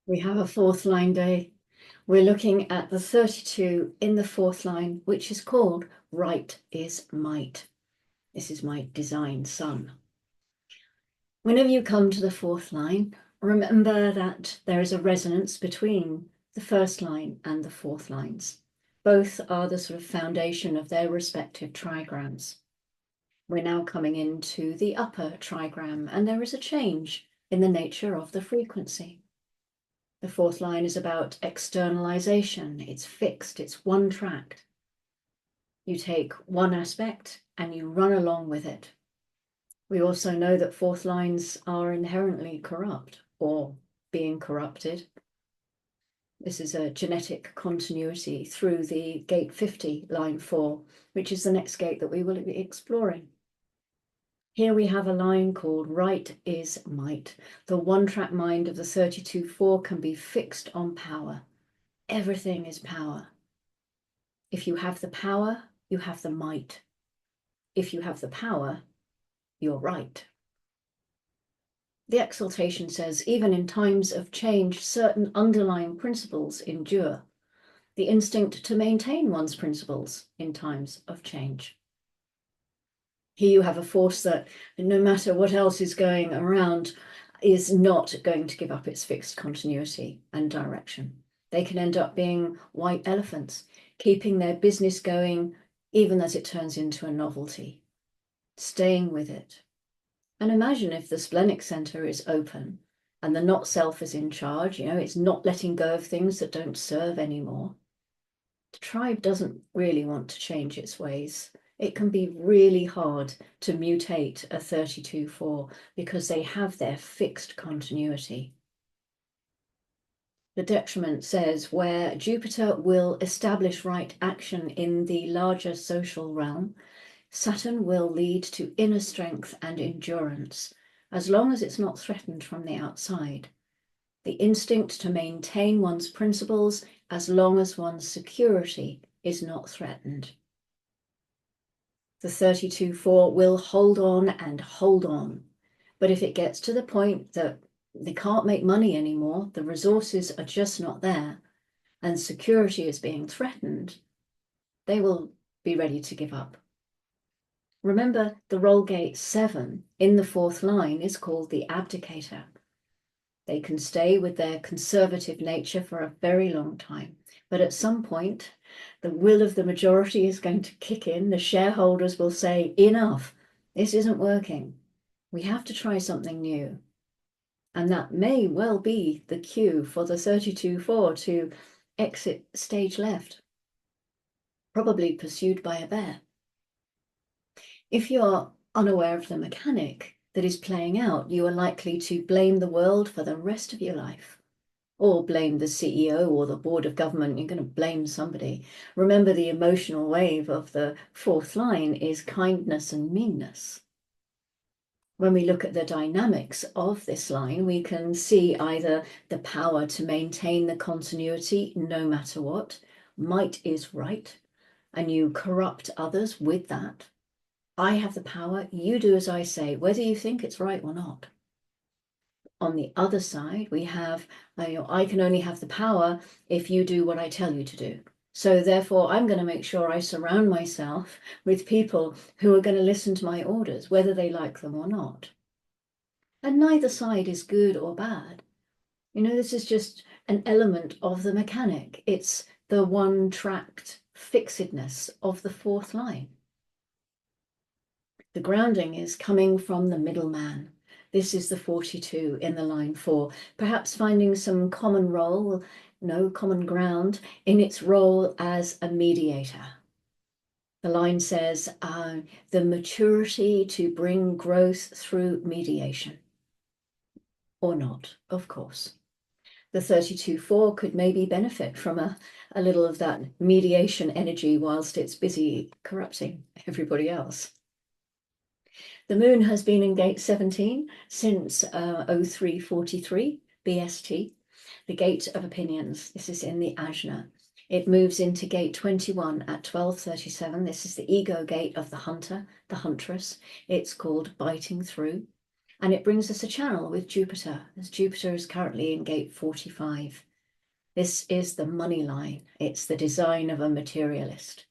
We have a fourth line day. We're looking at the 32 in the fourth line, which is called Right is Might. This is my design sun. Whenever you come to the fourth line, remember that there is a resonance between the first line and the fourth lines. Both are the sort of foundation of their respective trigrams. We're now coming into the upper trigram, and there is a change in the nature of the frequency. The fourth line is about externalization. It's fixed, it's one tracked. You take one aspect and you run along with it. We also know that fourth lines are inherently corrupt or being corrupted. This is a genetic continuity through the gate 50, line 4, which is the next gate that we will be exploring. Here we have a line called Right is Might. The one-track mind of the 32-4 can be fixed on power. Everything is power. If you have the power, you have the might. If you have the power, you're right. The exaltation says, even in times of change, certain underlying principles endure. The instinct to maintain one's principles in times of change. Here you have a force that, no matter what else is going around, is not going to give up its fixed continuity and direction. They can end up being white elephants, keeping their business going even as it turns into a novelty, staying with it. And imagine if the splenic center is open and the not self is in charge, it's not letting go of things that don't serve anymore. The tribe doesn't really want to change its ways. It can be really hard to mutate a 32-4 because they have their fixed continuity. The detriment says where Jupiter will establish right action in the larger social realm, Saturn will lead to inner strength and endurance, as long as it's not threatened from the outside. The instinct to maintain one's principles as long as one's security is not threatened. The 32-4 will hold on and hold on. But if it gets to the point that they can't make money anymore, the resources are just not there, and security is being threatened, they will be ready to give up. Remember, the roll gate 7 in the fourth line is called the Abdicator. They can stay with their conservative nature for a very long time. But at some point, the will of the majority is going to kick in. The shareholders will say, enough, this isn't working. We have to try something new. And that may well be the cue for the 32-4 to exit stage left, probably pursued by a bear. If you're unaware of the mechanic that is playing out, you are likely to blame the world for the rest of your life, or blame the CEO or the board of government. You're going to blame somebody. Remember, the emotional wave of the fourth line is kindness and meanness. When we look at the dynamics of this line, we can see either the power to maintain the continuity no matter what. Might is right, and you corrupt others with that. I have the power, you do as I say, whether you think it's right or not. On the other side, we have, I can only have the power if you do what I tell you to do. So therefore, I'm going to make sure I surround myself with people who are going to listen to my orders, whether they like them or not. And neither side is good or bad. This is just an element of the mechanic. It's the one-tracked fixedness of the fourth line. The grounding is coming from the middleman. This is the 42 in the line 4, perhaps finding some common role, common ground in its role as a mediator. The line says, the maturity to bring growth through mediation. Or not, of course. The 32-4 could maybe benefit from a little of that mediation energy whilst it's busy corrupting everybody else. The moon has been in gate 17 since 0343 BST, the gate of opinions. This is in the Ajna. It moves into gate 21 at 1237. This is the ego gate of the hunter, the huntress. It's called biting through. And it brings us a channel with Jupiter, as Jupiter is currently in gate 45. This is the money line. It's the design of a materialist.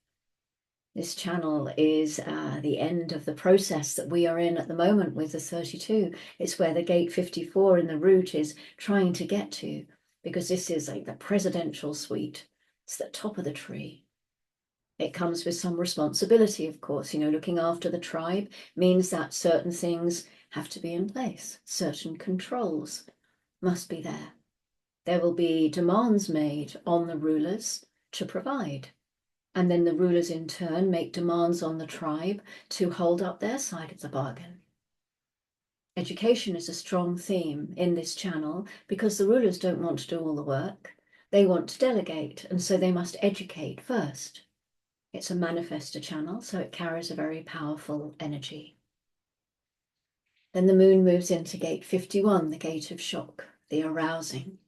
This channel is the end of the process that we are in at the moment with the 32. It's where the gate 54 in the root is trying to get to, because this is like the presidential suite. It's the top of the tree. It comes with some responsibility, of course. Looking after the tribe means that certain things have to be in place. Certain controls must be there. There will be demands made on the rulers to provide. And then the rulers in turn make demands on the tribe to hold up their side of the bargain. Education is a strong theme in this channel because the rulers don't want to do all the work. They want to delegate, and so they must educate first. It's a manifestor channel, so it carries a very powerful energy. Then the moon moves into gate 51, the gate of shock, the arousing.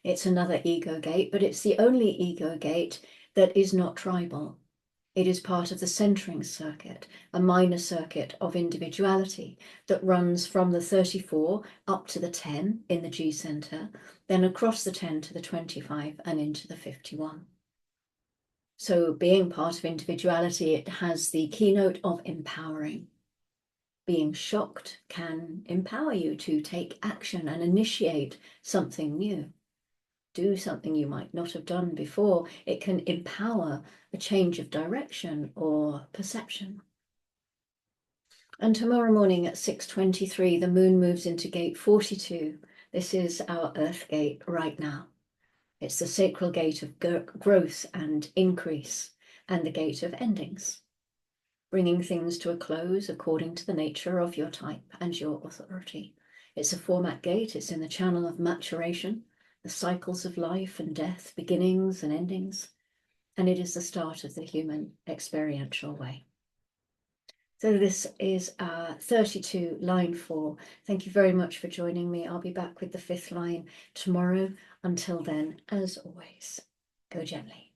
It's another ego gate, but it's the only ego gate that is not tribal. It is part of the centering circuit, a minor circuit of individuality that runs from the 34 up to the 10 in the G center, then across the 10 to the 25 and into the 51. So being part of individuality, it has the keynote of empowering. Being shocked can empower you to take action and initiate something new. Do something you might not have done before. It can empower a change of direction or perception. And tomorrow morning at 6:23, the moon moves into gate 42. This is our earth gate right now. It's the sacral gate of growth and increase, and the gate of endings, bringing things to a close according to the nature of your type and your authority. It's a format gate. It's in the channel of maturation, the cycles of life and death, beginnings and endings, and it is the start of the human experiential way. So this is 32, line 4. Thank you very much for joining me. I'll be back with the 5th line tomorrow. Until then, as always, go gently.